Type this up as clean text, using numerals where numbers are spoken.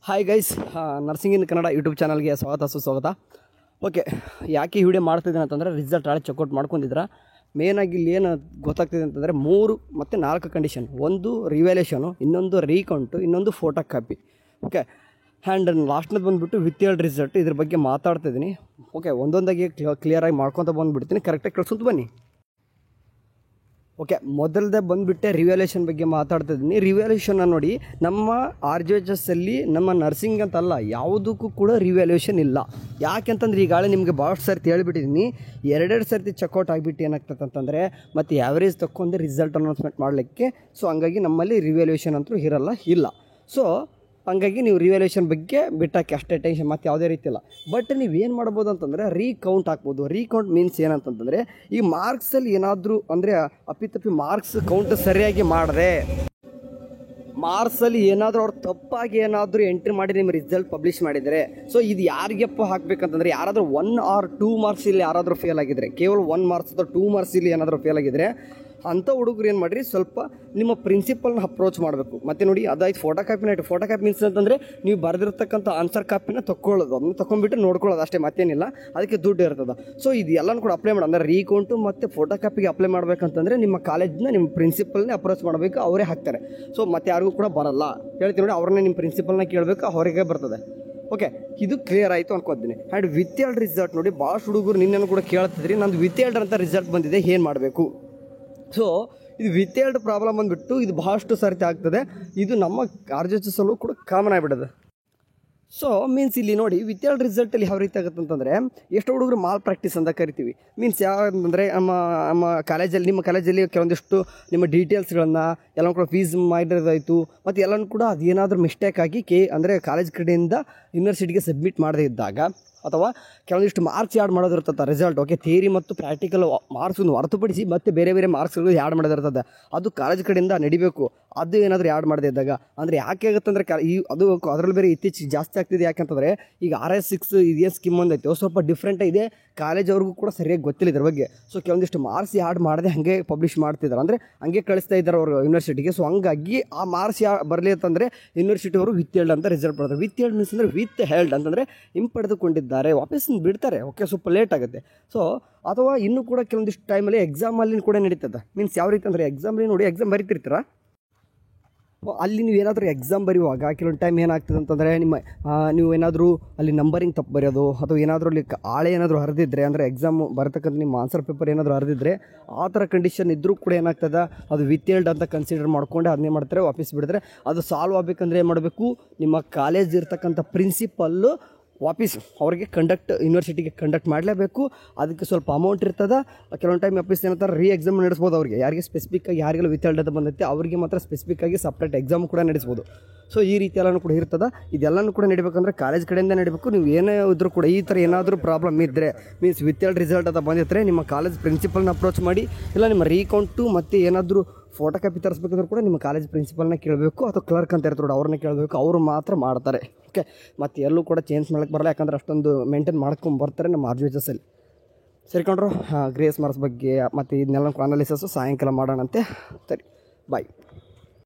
Hi guys, nursing ಇನ್ Kannada YouTube ಚಾನಲ್ಗೆ ಸುಸ್ವಾಗತ. Okay, ಯಾಕೆ ಈ ವಿಡಿಯೋ ಮಾಡ್ತಿದ್ದೀನಿ ಅಂತಂದರೆ ರಿಸಲ್ಟ್ ನಾಳೆ ಚೆಕ್ಔಟ್ ಮಾಡ್ಕೊಂಡಿದ್ರೆ ಮೇನಾಗಿ ಇಲ್ಲಿ ಏನು ಗೊತ್ತಾಗ್ತಿದೆ ಅಂತಂದರೆ 3 ಮತ್ತು 4 ಕಂಡೀಷನ್. ಒಂದು ರಿವ್ಯಾಲ್ಯೂಷನು, ಇನ್ನೊಂದು ರೀಕೌಂಟು, ಇನ್ನೊಂದು ಫೋಟೋ ಕಾಪಿ. ಓಕೆ, ಆ್ಯಂಡ್ ಲಾಸ್ಟ್ನದು ಬಂದುಬಿಟ್ಟು ವಿತ್ ಹೇಳ್ಡ್ ರಿಸಲ್ಟ್. ಇದ್ರ ಬಗ್ಗೆ ಮಾತಾಡ್ತಿದ್ದೀನಿ. ಓಕೆ, ಒಂದೊಂದಾಗಿ ಕ್ಲಿಯರಾಗಿ ಮಾಡ್ಕೊತ ಬಂದುಬಿಡ್ತೀನಿ. ಕರೆಕ್ಟಾಗಿ ಕೇಳಿಸ್ಕೊಂತ ಬನ್ನಿ. ಓಕೆ, ಮೊದಲದೇ ಬಂದುಬಿಟ್ಟೆ ರಿವ್ಯಾಲ್ಯೂಷನ್ ಬಗ್ಗೆ ಮಾತಾಡ್ತಿದ್ದೀನಿ. ರಿವ್ಯಾಲ್ಯೂಷನ್ನ ನೋಡಿ, ನಮ್ಮ RGHS ಅಲ್ಲಿ ನಮ್ಮ ನರ್ಸಿಂಗ್ ಅಂತಲ್ಲ ಯಾವುದಕ್ಕೂ ಕೂಡ ರಿವ್ಯಾಲ್ಯೂಷನ್ ಇಲ್ಲ. ಯಾಕೆಂತಂದ್ರೆ ಈಗಾಗಲೇ ನಿಮಗೆ ಭಾಳಷ್ಟು ಸರ್ತಿ ಹೇಳ್ಬಿಟ್ಟಿದ್ದೀನಿ. ಎರಡೆರಡು ಸರ್ತಿ ಚೆಕ್ಔಟ್ ಆಗಿಬಿಟ್ಟು ಏನಾಗ್ತದೆ ಅಂತಂದರೆ ಮತ್ತು ಯಾವ್ರೇಜ್ ತಗೊಂಡು ರಿಸಲ್ಟ್ ಅನೌನ್ಸ್ಮೆಂಟ್ ಮಾಡಲಿಕ್ಕೆ. ಸೊ ಹಂಗಾಗಿ ನಮ್ಮಲ್ಲಿ ರಿವ್ಯಾಲ್ಯೂಷನ್ ಅಂತೂ ಇಲ್ಲ. ಸೊ ಹಂಗಾಗಿ ನೀವು ರಿವ್ಯಾಲ್ಯೂಷನ್ ಬಗ್ಗೆ ಬಿಟ್ಟಾಕಿ ಅಷ್ಟೇ, ಟೆನ್ಷನ್ ಮತ್ತು ಯಾವುದೇ ರೀತಿ ಇಲ್ಲ. ಬಟ್ ನೀವು ಏನು ಮಾಡ್ಬೋದು ಅಂತಂದರೆ ರೀಕೌಂಟ್ ಹಾಕ್ಬೋದು. ರೀಕೌಂಟ್ ಮೀನ್ಸ್ ಏನಂತಂದರೆ, ಈ ಮಾರ್ಕ್ಸಲ್ಲಿ ಏನಾದರೂ ಅಂದರೆ ಅಪ್ಪಿತಪ್ಪಿ ಮಾರ್ಕ್ಸ್ ಕೌಂಟ್ ಸರಿಯಾಗಿ ಮಾಡಿದ್ರೆ, ಮಾರ್ಕ್ಸಲ್ಲಿ ಏನಾದರೂ ಅವ್ರು ತಪ್ಪಾಗಿ ಏನಾದರೂ ಎಂಟ್ರಿ ಮಾಡಿ ನಿಮ್ಮ ರಿಸಲ್ಟ್ ಪಬ್ಲಿಷ್ ಮಾಡಿದರೆ, ಸೊ ಇದು ಯಾರಿಗೆಪ್ಪ ಹಾಕಬೇಕಂತಂದರೆ, ಯಾರಾದರೂ 1 or 2 ಮಾರ್ಕ್ಸ್ ಇಲ್ಲಿ ಯಾರಾದರೂ ಫೇಲ್ ಆಗಿದ್ದರೆ, ಕೇವಲ 1 ಮಾರ್ಕ್ಸ್ ಅಥವಾ 2 ಮಾರ್ಕ್ಸ್ ಇಲ್ಲಿ ಏನಾದರೂ ಫೇಲ್ ಆಗಿದ್ದರೆ, ಅಂಥ ಹುಡುಗರು ಏನು ಮಾಡಿರಿ, ಸ್ವಲ್ಪ ನಿಮ್ಮ ಪ್ರಿನ್ಸಿಪಲ್ನ ಅಪ್ರೋಚ್ ಮಾಡಬೇಕು. ಮತ್ತು ನೋಡಿ, ಅದಾಯ್ತು ಫೋಟೋ ಕಾಪಿನ ಇಟ್ಟು. ಫೋಟೋ ಕಾಪಿ ಮೀನ್ಸ್ ಅಂತಂದರೆ ನೀವು ಬರೆದಿರ್ತಕ್ಕಂಥ ಆನ್ಸರ್ ಕಾಪಿನ ತೊಗೊಳ್ಳೋದು, ಅದನ್ನ ತೊಗೊಂಡ್ಬಿಟ್ಟು ನೋಡ್ಕೊಳ್ಳೋದು ಅಷ್ಟೇ, ಮತ್ತೇನಿಲ್ಲ. ಅದಕ್ಕೆ ದುಡ್ಡು ಇರ್ತದೆ. ಸೊ ಇದು ಎಲ್ಲನೂ ಕೂಡ ಅಪ್ಲೈ ಮಾಡೋದು ಅಂದರೆ ರೀಕೌಂಟು ಮತ್ತು ಫೋಟೋ ಕಾಪಿಗೆ ಅಪ್ಲೈ ಮಾಡಬೇಕಂತಂದರೆ ನಿಮ್ಮ ಕಾಲೇಜ್ನ ನಿಮ್ಮ ಪ್ರಿನ್ಸಿಪಲ್ನೇ ಅಪ್ರೋಚ್ ಮಾಡಬೇಕು, ಅವರೇ ಹಾಕ್ತಾರೆ. ಸೊ ಮತ್ತು ಯಾರಿಗೂ ಕೂಡ ಬರಲ್ಲ, ಹೇಳ್ತೀನಿ ನೋಡಿ, ಅವ್ರನ್ನೇ ನಿಮ್ಮ ಪ್ರಿನ್ಸಿಪಲ್ನ ಕೇಳಬೇಕು, ಅವರಿಗೆ ಬರ್ತದೆ. ಓಕೆ, ಇದು ಕ್ಲಿಯರ್ ಆಯಿತು ಅನ್ಕೋತೀನಿ. ಆ್ಯಂಡ್ ವಿತ್ ಹೇಳ್ಡ್ ರಿಸಲ್ಟ್ ನೋಡಿ, ಭಾಳಷ್ಟು ಹುಡುಗರು ನಿನ್ನೇನು ಕೂಡ ಕೇಳ್ತಿದ್ರಿ, ನಂದು ವಿತ್ ಹೇಳ್ಡ್ ಅಂತ ರಿಸಲ್ಟ್ ಬಂದಿದೆ, ಏನು ಮಾಡಬೇಕು? ಸೊ ಇದು ವಿತ್ ಹೇಳ್ಡ್ ಪ್ರಾಬ್ಲಮ್ ಬಂದುಬಿಟ್ಟು ಇದು ಬಹಳಷ್ಟು ಸರ್ತಿ ಆಗ್ತದೆ. ಇದು ನಮ್ಮ RGHS ಅಲ್ಲೂ ಕೂಡ ಕಾಮನ್ ಆಗಿಬಿಡೋದು. ಸೊ ಮೀನ್ಸ್ ಇಲ್ಲಿ ನೋಡಿ, ವಿತ್ ಹೇಳ್ಡ್ ರಿಸಲ್ಟಲ್ಲಿ ಯಾವ ರೀತಿ ಆಗುತ್ತೆ ಅಂತಂದರೆ, ಎಷ್ಟು ಹುಡುಗರು ಮಾಲ್ ಪ್ರಾಕ್ಟೀಸ್ ಅಂತ ಕರಿತೀವಿ. ಮೀನ್ಸ್ ಯಾವಂತಂದರೆ, ನಮ್ಮ ಕಾಲೇಜಲ್ಲಿ, ನಿಮ್ಮ ಕಾಲೇಜಲ್ಲಿ ಕೆಲವೊಂದಿಷ್ಟು ನಿಮ್ಮ ಡೀಟೇಲ್ಸ್ಗಳನ್ನು ಎಲ್ಲ ಕೂಡ ಫೀಸ್ ಮಾಡಿರೋದಾಯಿತು, ಮತ್ತು ಎಲ್ಲನೂ ಕೂಡ ಅದೇನಾದರೂ ಮಿಸ್ಟೇಕ್ ಆಗಿ ಅಂದರೆ ಕಾಲೇಜ್ ಕಡೆಯಿಂದ ಯೂನಿವರ್ಸಿಟಿಗೆ ಸಬ್ಮಿಟ್ ಮಾಡದೇ ಇದ್ದಾಗ, ಅಥವಾ ಕೆಲವೊಂದಿಷ್ಟು ಮಾರ್ಕ್ಸ್ ಆ್ಯಡ್ ಮಾಡೋದಿರ್ತದೆ ರಿಸಲ್ಟ್. ಓಕೆ, ಥಿಯರಿ ಮತ್ತು ಪ್ರಾಕ್ಟಿಕಲ್ ಮಾರ್ಕ್ಸನ್ನು ಹೊರತುಪಡಿಸಿ ಮತ್ತೆ ಬೇರೆ ಮಾರ್ಕ್ಸ್ಗಳು ಆ್ಯಡ್ ಮಾಡೋದಿರ್ತದೆ, ಅದು ಕಾಲೇಜ್ ಕಡೆಯಿಂದ ನಡಿಬೇಕು. ಅದು ಏನಾದರೂ ಆ್ಯಡ್ ಮಾಡದೇ ಇದ್ದಾಗ ಅಂದರೆ ಯಾಕೆ ಆಗುತ್ತೆ ಅಂದರೆ, ಅದು ಅದರಲ್ಲಿ ಬೇರೆ ಇತ್ತೀಚೆಗೆ ಜಾಸ್ತಿ ಆಗ್ತಿದೆ. ಯಾಕೆಂತಂದರೆ ಈಗ RS6 ಇದೇನು ಸ್ಕೀಮ್ ಒಂದೈತೆ, ಸ್ವಲ್ಪ ಡಿಫ್ರೆಂಟ್ ಇದೆ, ಕಾಲೇಜ್ ಅವ್ರಿಗೂ ಕೂಡ ಸರಿಯಾಗಿ ಗೊತ್ತಿಲ್ಲ ಇದ್ರ ಬಗ್ಗೆ. ಸೊ ಕೆಲವೊಂದಿಷ್ಟು ಮಾರ್ಕ್ಸ್ ಆ್ಯಡ್ ಮಾಡದೆ ಹಾಗೆ ಪಬ್ಲಿಷ್ ಮಾಡ್ತಿದ್ದಾರೆ, ಅಂದರೆ ಹಂಗೆ ಕಳಿಸ್ತಾ ಇದ್ದಾರೆ ಅವರು ಯೂನಿವರ್ಸಿಟಿಗೆ. ಸೊ ಹಂಗಾಗಿ ಆ ಮಾರ್ಕ್ಸ್ ಬರಲಿ ಅಂತಂದರೆ ಯೂನಿವರ್ಸಿಟಿ ಅವರು ವಿತ್ ಹೇಳ್ಡ್ ಅಂತ ರಿಸಲ್ಟ್ ಬರ್ತದೆ. ವಿತ್ ಹೇಳ್ಡ್ ಮೀನ್ಸ್ ಅಂದರೆ ವಿತ್ ಹೇಳ್ಡ್ ಅಂತಂದರೆ ಹಿಂಪಡೆದುಕೊಂಡಿದ್ದಾರೆ, ವಾಪಸ್ ಬಿಡ್ತಾರೆ. ಓಕೆ, ಸ್ವಲ್ಪ ಲೇಟ್ ಆಗುತ್ತೆ. ಸೊ ಅಥವಾ ಇನ್ನೂ ಕೂಡ ಕೆಲವೊಂದಿಷ್ಟು ಟೈಮಲ್ಲಿ ಎಕ್ಸಾಮಲ್ಲಿ ಕೂಡ ನಡೀತದೆ. ಮೀನ್ಸ್ ಯಾವ ರೀತಿ ಅಂದರೆ, ಎಕ್ಸಾಮಲ್ಲಿ ನೋಡಿ, ಎಕ್ಸಾಮ್ ಬರೀತಿರ್ತೀರ, ಅಲ್ಲಿ ನೀವು ಏನಾದರೂ ಎಕ್ಸಾಮ್ ಬರೆಯುವಾಗ ಕೆಲವೊಂದು ಟೈಮ್ ಏನಾಗ್ತದೆ ಅಂತಂದರೆ, ನೀವು ಏನಾದರೂ ಅಲ್ಲಿ ನಂಬರಿಂಗ್ ತಪ್ಪು ಬರೆಯೋದು, ಅಥವಾ ಏನಾದರೂ ಅಲ್ಲಿ ಆಳೆ ಏನಾದರೂ ಹರಿದಿದ್ರೆ, ಅಂದರೆ ಎಕ್ಸಾಮ್ ಬರತಕ್ಕಂಥ ನಿಮ್ಮ ಆನ್ಸರ್ ಪೇಪರ್ ಏನಾದರೂ ಹರಿದಿದ್ರೆ, ಆ ಥರ ಕಂಡೀಷನ್ ಇದ್ದರೂ ಕೂಡ ಏನಾಗ್ತದೆ, ಅದು ವಿತ್ ಹೇಳ್ಡ್ ಅಂತ ಕನ್ಸಿಡರ್ ಮಾಡ್ಕೊಂಡು ಅದನ್ನೇ ಮಾಡ್ತಾರೆ, ವಾಪಸ್ ಬಿಡಿದ್ರೆ. ಅದು ಸಾಲ್ವ್ ಆಗಬೇಕಂದ್ರೆ ಏನು ಮಾಡಬೇಕು, ನಿಮ್ಮ ಕಾಲೇಜ್ ಇರ್ತಕ್ಕಂಥ ಪ್ರಿನ್ಸಿಪಲ್ಲು ವಾಪಸ್ ಅವ್ರಿಗೆ ಯೂನಿವರ್ಸಿಟಿಗೆ ಕಂಡಕ್ಟ್ ಮಾಡಲೇಬೇಕು. ಅದಕ್ಕೆ ಸ್ವಲ್ಪ ಅಮೌಂಟ್ ಇರ್ತದೆ. ಕೆಲವೊಂದು ಟೈಮ್ ವಾಪಸ್ ಏನಂತಾರೆ, ಎಕ್ಸಾಮ್ ನಡೆಸ್ಬೋದು ಅವ್ರಿಗೆ. ಯಾರಿಗೆ ಸ್ಪೆಸಿಫಿಕ್ಕಾಗಿ ಯಾರಿಗೆಲ್ಲ ವಿತ್ ಹೇಳ್ಡ್ ಅಂತ ಬಂದೈತೆ ಅವರಿಗೆ ಮಾತ್ರ ಸ್ಪೆಸಿಫಿಕ್ಕಾಗಿ ಸಪ್ರೇಟ್ ಎಕ್ಸಾಮ್ ಕೂಡ ನಡೆಸ್ಬೋದು. ಸೊ ಈ ರೀತಿ ಎಲ್ಲನೂ ಕೂಡ ಇರ್ತದೆ. ಇದೆಲ್ಲನೂ ಕೂಡ ನಡಿಬೇಕಂದ್ರೆ ಕಾಲೇಜ್ ಕಡೆಯಿಂದ ನಡಿಬೇಕು. ನೀವು ಏನೇ ಇದ್ರೂ ಕೂಡ ಈ ಥರ ಏನಾದರೂ ಪ್ರಾಬ್ಲಮ್ ಇದ್ದರೆ, ಮೀನ್ಸ್ ವಿತ್ ಹೇಳ್ಡ್ ರಿಸಲ್ಟ್ ಅಂತ ಬಂದಿರ್ತಾರೆ, ನಿಮ್ಮ ಕಾಲೇಜ್ ಪ್ರಿನ್ಸಿಪಲ್ನ ಅಪ್ರೋಚ್ ಮಾಡಿ, ಇಲ್ಲ ನಿಮ್ಮ ರೀಕೌಂಟು ಮತ್ತು ಏನಾದರೂ ಫೋಟೋ ಕಾಪಿ ತರಿಸ್ಬೇಕಂದ್ರೂ ಕೂಡ ನಿಮ್ಮ ಕಾಲೇಜ್ ಪ್ರಿನ್ಸಿಪಲ್ನ ಕೇಳಬೇಕು, ಅಥವಾ ಕ್ಲರ್ಕ್ ಅಂತ ಇರ್ತಾರೆ ಅವ್ರನ್ನ ಕೇಳಬೇಕು, ಅವರು ಮಾತ್ರ ಮಾಡ್ತಾರೆ. ಓಕೆ, ಮತ್ತು ಎಲ್ಲೂ ಕೂಡ ಚೇಂಜ್ ಮಾಡೋಕ್ಕೆ ಬರಲ್ಲ, ಯಾಕಂದ್ರೆ ಅಷ್ಟೊಂದು ಮೇಂಟೈನ್ ಮಾಡ್ಕೊಂಡು ಬರ್ತಾರೆ ನಮ್ಮ RGHS ಅಲ್ಲಿ. ಸೇರಿಕೊಂಡ್ರು ಗ್ರೇಸ್ ಮಾರ್ಕ್ಸ್ ಬಗ್ಗೆ ಮತ್ತು ಇದನ್ನೆಲ್ಲ ಅನಾಲಿಸಿಸು ಸಾಯಂಕಾಲ ಮಾಡೋಣಂತೆ. ಸರಿ, ಬಾಯ್.